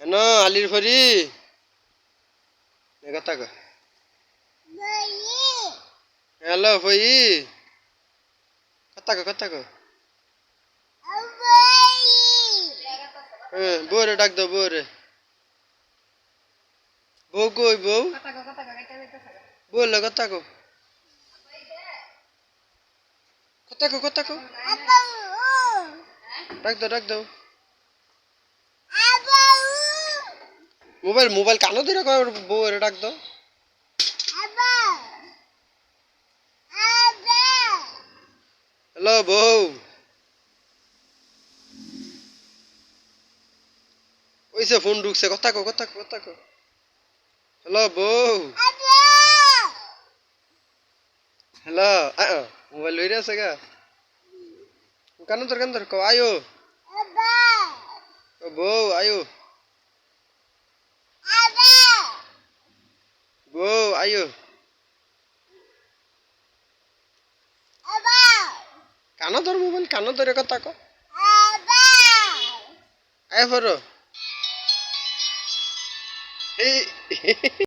হেন আলির ফরি কথা কো হ্যালো ফই কথা কো হ্যাঁ বউরে ডাক দাও বউরে বউ কই বউ বললো কথা কো কথা কো ডাক দাও মোবাইল কানো ধরে বউরে ডাক দাও হ্যালো বউ ওইসে ফোন ঢুকছে কথা কো হ্যালো বউ হ্যালো মোবাইল লইরে আছে গা কানো ধর কো আয়ো ও বউ আয়ো বউ আয়ো মোবাইল কানো ধরে কথা কো আয় ফরো এই